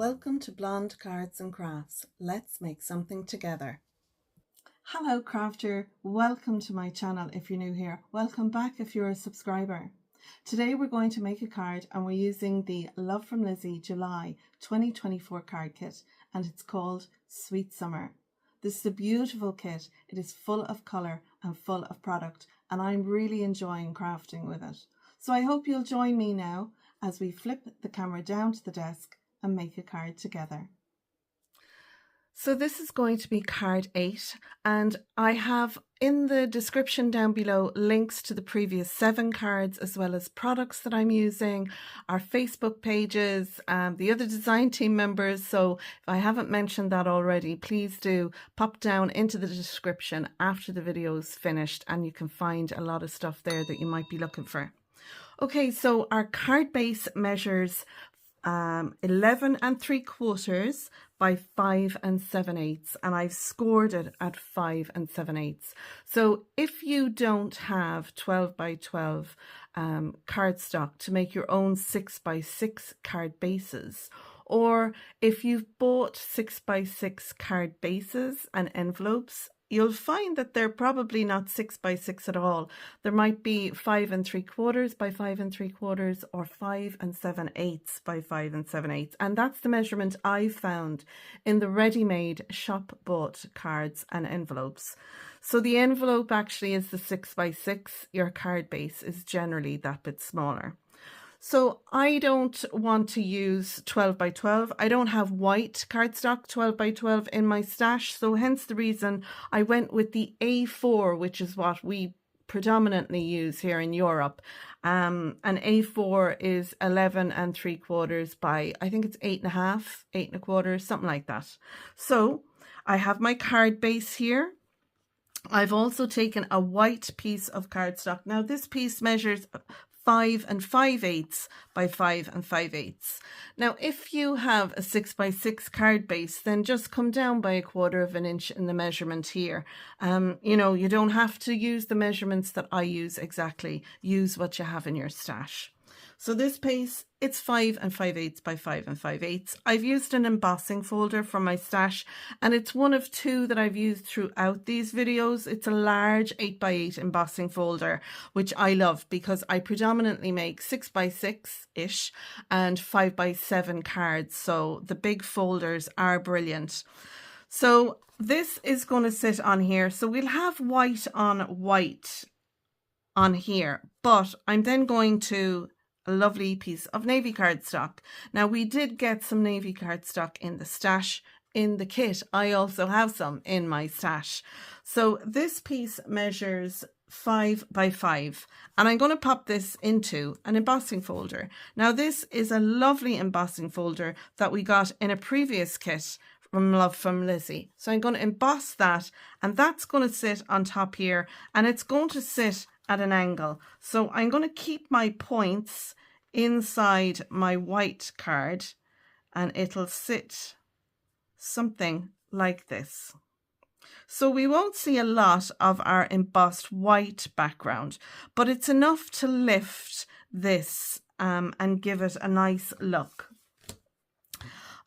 Welcome to Blonde Cards and Crafts. Let's make something together. Hello crafter, welcome to my channel if you're new here. Welcome back if you're a subscriber. Today we're going to make a card and we're using the Love From Lizi July 2024 card kit and it's called Sweet Summer. This is a beautiful kit. It is full of colour and full of product and I'm really enjoying crafting with it. So I hope you'll join me now as we flip the camera down to the desk and make a card together. So this is going to be card 8 and I have in the description down below links to the previous 7 cards as well as products that I'm using, our Facebook pages, the other design team members. So if I haven't mentioned that already, please do pop down into the description after the video is finished and you can find a lot of stuff there that you might be looking for. Okay, so our card base measures 11 3/4 by 5 7/8 and I've scored it at 5 7/8. So if you don't have 12 by 12 cardstock to make your own 6 by 6 card bases, or if you've bought 6 by 6 card bases and envelopes, you'll find that they're probably not 6 by 6 at all. There might be 5 3/4 by 5 3/4 or 5 7/8 by 5 7/8. And that's the measurement I found in the ready-made shop bought cards and envelopes. So the envelope actually is the 6 by 6. Your card base is generally that bit smaller. So I don't want to use 12 by 12. I don't have white cardstock 12 by 12 in my stash. So hence the reason I went with the A4, which is what we predominantly use here in Europe. And A4 is 11 3/4 by, I think it's 8.5, 8 1/4, something like that. So I have my card base here. I've also taken a white piece of cardstock. Now this piece measures 5 5/8 by 5 5/8. Now if you have a 6 by 6 card base, then just come down by 1/4 of an inch in the measurement here. You know, you don't have to use the measurements that I use exactly. Use what you have in your stash. So this piece, it's 5 5/8 by 5 5/8. I've used an embossing folder from my stash and it's one of 2 that I've used throughout these videos. It's a large 8 by 8 embossing folder, which I love because I predominantly make 6 by 6-ish and 5 by 7 cards. So the big folders are brilliant. So this is going to sit on here. So we'll have white on here, but I'm then going to a lovely piece of navy cardstock. Now we did get some navy cardstock in the stash in the kit. I also have some in my stash. So this piece measures 5 by 5 and I'm going to pop this into an embossing folder. Now this is a lovely embossing folder that we got in a previous kit from Love From Lizi. So I'm going to emboss that and that's going to sit on top here and it's going to sit at an angle. So I'm going to keep my points inside my white card and it'll sit something like this. So we won't see a lot of our embossed white background, but it's enough to lift this and give it a nice look.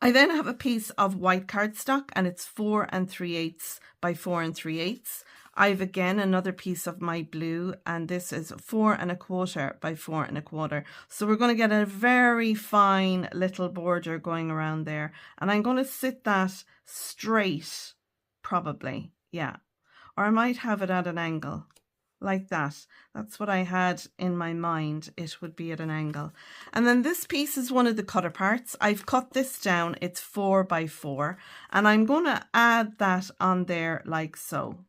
I then have a piece of white cardstock and it's 4 3/8 by 4 3/8. I've again another piece of my blue and this is 4 1/4 by 4 1/4. So we're going to get a very fine little border going around there and I'm going to sit that straight probably, yeah, or I might have it at an angle like that. That's what I had in my mind. It would be at an angle. And then this piece is one of the cutter parts. I've cut this down. It's 4 by 4 and I'm going to add that on there like so.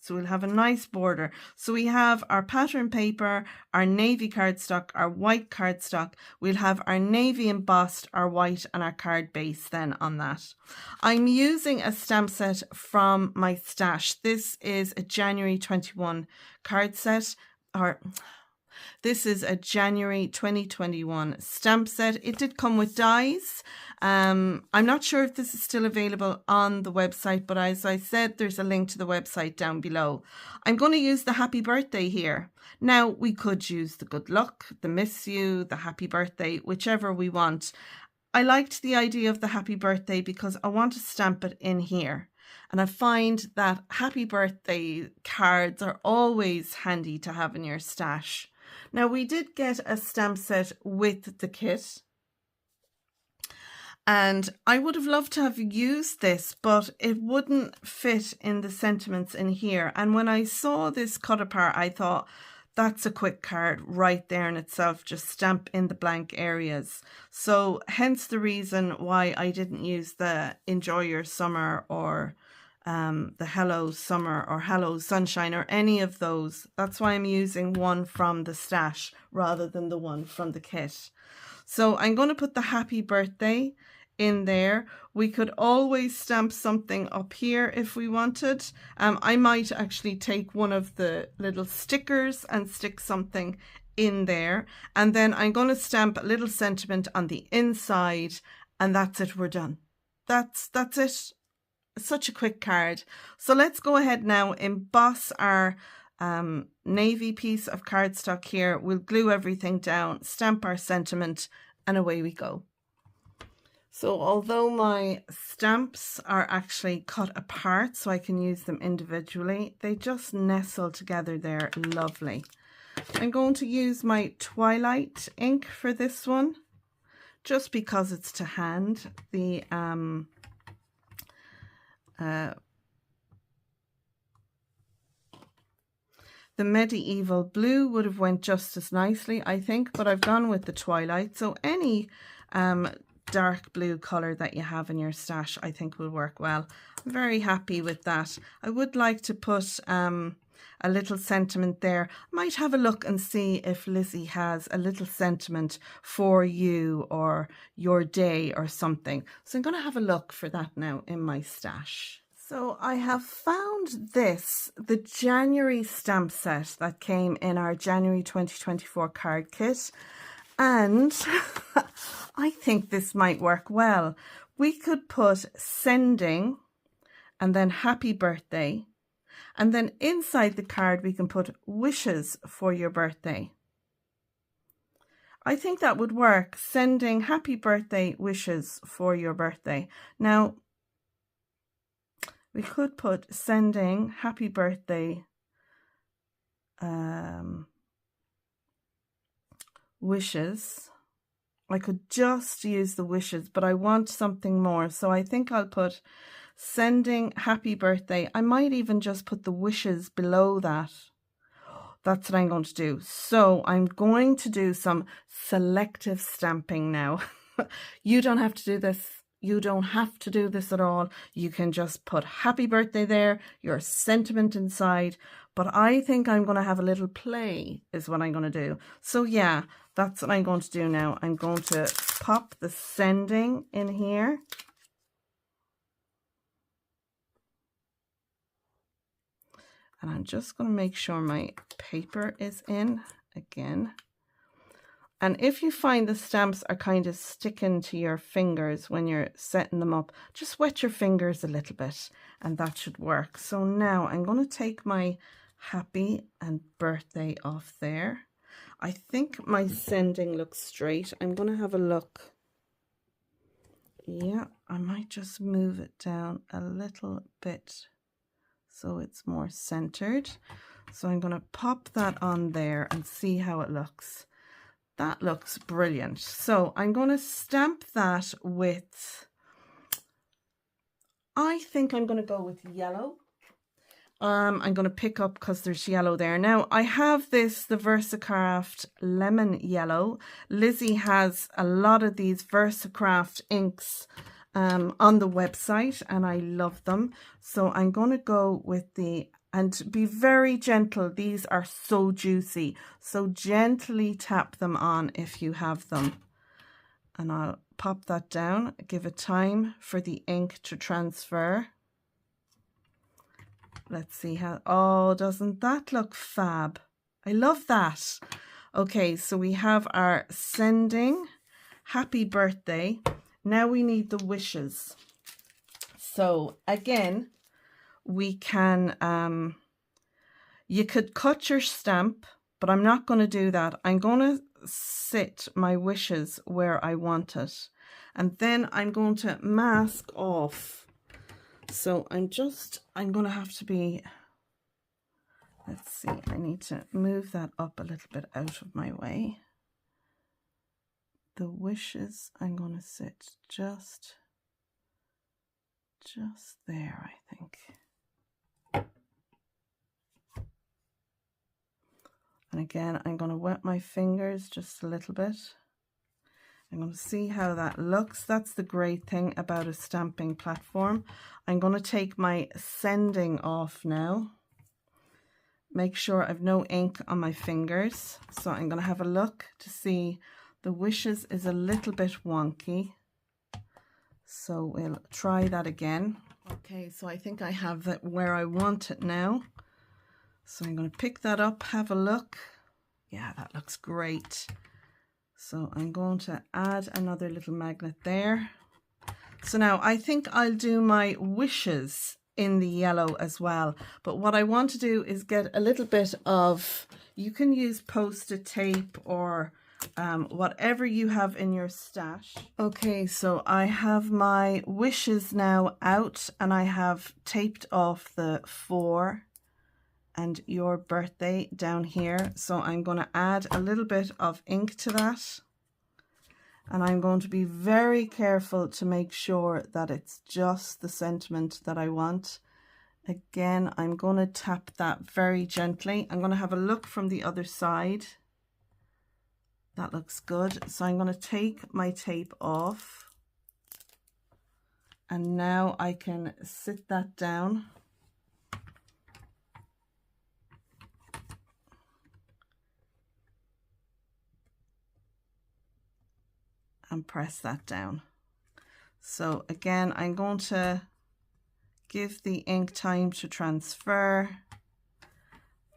So we'll have a nice border. So we have our pattern paper, our navy cardstock, our white cardstock. We'll have our navy embossed, our white and our card base then on that. I'm using a stamp set from my stash. This is a January 21 card set, or this is a January 2021 stamp set. It did come with dies. I'm not sure if this is still available on the website, but as I said, there's a link to the website down below. I'm going to use the happy birthday here. Now, we could use the good luck, the miss you, the happy birthday, whichever we want. I liked the idea of the happy birthday because I want to stamp it in here. And I find that happy birthday cards are always handy to have in your stash. Now, we did get a stamp set with the kit. And I would have loved to have used this, but it wouldn't fit in the sentiments in here. And when I saw this cut apart, I thought, that's a quick card right there in itself, just stamp in the blank areas. So hence the reason why I didn't use the Enjoy Your Summer or the Hello Summer or Hello Sunshine or any of those. That's why I'm using one from the stash rather than the one from the kit. So I'm going to put the happy birthday in there. We could always stamp something up here if we wanted. I might actually take one of the little stickers and stick something in there. And then I'm going to stamp a little sentiment on the inside, and that's it, we're done. That's it. Such a quick card. So let's go ahead now, emboss our navy piece of cardstock here. We'll glue everything down, stamp our sentiment, and away we go. So although my stamps are actually cut apart so I can use them individually, they just nestle together there lovely. I'm going to use my Twilight ink for this one, just because it's to hand. The medieval blue would have went just as nicely, I think, but I've gone with the Twilight. So any dark blue color that you have in your stash, I think will work well. I'm very happy with that. I would like to put a little sentiment there. I might have a look and see if Lizi has a little sentiment for you or your day or something. So I'm going to have a look for that now in my stash. So I have found this, the January stamp set that came in our January 2024 card kit. And I think this might work well. We could put sending and then happy birthday. And then inside the card, we can put wishes for your birthday. I think that would work. Sending happy birthday wishes for your birthday. Now, we could put sending happy birthday wishes. I could just use the wishes, but I want something more. So I think I'll put sending happy birthday. I might even just put the wishes below that. That's what I'm going to do. So I'm going to do some selective stamping now. You don't have to do this. You don't have to do this at all. You can just put happy birthday there, your sentiment inside. But I think I'm going to have a little play is what I'm going to do. So yeah, that's what I'm going to do now. I'm going to pop the sending in here. And I'm just going to make sure my paper is in again. And if you find the stamps are kind of sticking to your fingers when you're setting them up, just wet your fingers a little bit and that should work. So now I'm going to take my happy and birthday off there. I think my sending looks straight. I'm going to have a look. Yeah, I might just move it down a little bit so it's more centered. So I'm going to pop that on there and see how it looks. That looks brilliant. So I'm going to stamp that with, I think I'm going to go with yellow. I'm going to pick up because there's yellow there. Now I have this, the VersaCraft Lemon Yellow. Lizi has a lot of these VersaCraft inks on the website and I love them. So I'm going to go with the, and be very gentle. These are so juicy. So gently tap them on if you have them. And I'll pop that down, give it time for the ink to transfer. Let's see how, oh, doesn't that look fab? I love that. Okay, so we have our sending, happy birthday. Now we need the wishes. So again, we can, you could cut your stamp, but I'm not going to do that. I'm going to sit my wishes where I want it. And then I'm going to mask off. So I'm going to have to be, let's see, I need to move that up a little bit out of my way. The wishes, I'm going to sit just there, I think. And again, I'm going to wet my fingers just a little bit. I'm going to see how that looks. That's the great thing about a stamping platform. I'm going to take my sending off now. Make sure I've no ink on my fingers. So I'm going to have a look to see the wishes is a little bit wonky. So we'll try that again. Okay, so I think I have it where I want it now. So I'm going to pick that up, have a look. Yeah, that looks great. So I'm going to add another little magnet there. So now I think I'll do my wishes in the yellow as well. But what I want to do is get a little bit of, you can use Post-it tape or whatever you have in your stash. Okay, so I have my wishes now out and I have taped off the 4 and your birthday down here. So I'm going to add a little bit of ink to that. And I'm going to be very careful to make sure that it's just the sentiment that I want. Again, I'm going to tap that very gently. I'm going to have a look from the other side. That looks good. So I'm going to take my tape off. And now I can sit that down. And press that down. So again, I'm going to give the ink time to transfer.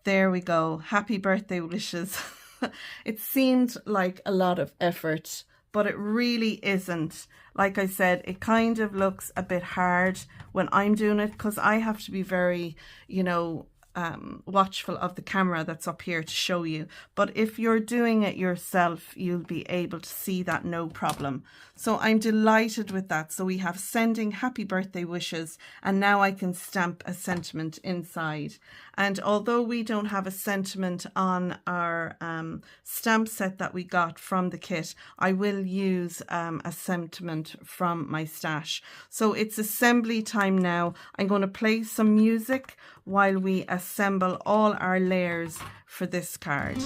There we go. Happy birthday wishes. It seemed like a lot of effort, but it really isn't. Like I said, it kind of looks a bit hard when I'm doing it because I have to be very, you know, watchful of the camera that's up here to show you. But if you're doing it yourself, you'll be able to see that no problem. So I'm delighted with that. So we have sending happy birthday wishes, and now I can stamp a sentiment inside. And although we don't have a sentiment on our stamp set that we got from the kit, I will use a sentiment from my stash. So it's assembly time now. I'm going to play some music while we assemble all our layers for this card.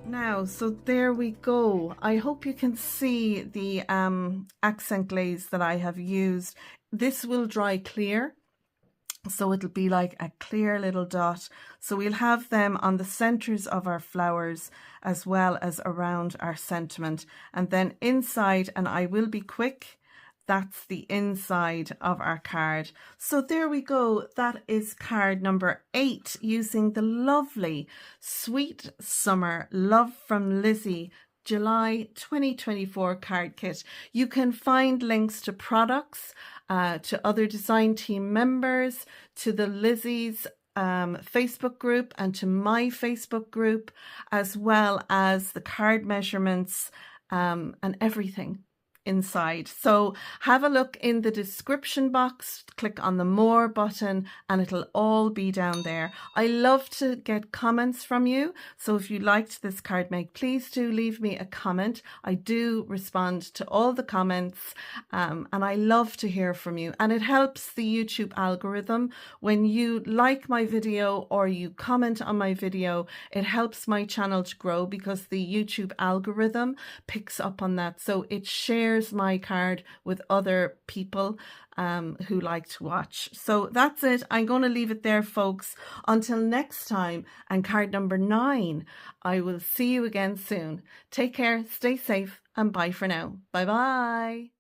Now, so there we go. I hope you can see the accent glaze that I have used. This will dry clear, so it'll be like a clear little dot. So we'll have them on the centers of our flowers as well as around our sentiment. And then inside, and I will be quick, that's the inside of our card. So there we go. That is card number 8 using the lovely Sweet Summer Love from Lizi July 2024 card kit. You can find links to products, to other design team members, to the LIZI'S Facebook group and to my Facebook group, as well as the card measurements and everything. inside. So have a look in the description box, click on the more button, and it'll all be down there. I love to get comments from you, so if you liked this card make, please do leave me a comment. I do respond to all the comments, and I love to hear from you, and it helps the YouTube algorithm. When you like my video or you comment on my video, it helps my channel to grow because the YouTube algorithm picks up on that, so it shares my card with other people who like to watch. So that's it. I'm going to leave it there, folks, until next time, and card number 9. I will see you again soon. Take care, stay safe, and bye for now. Bye bye.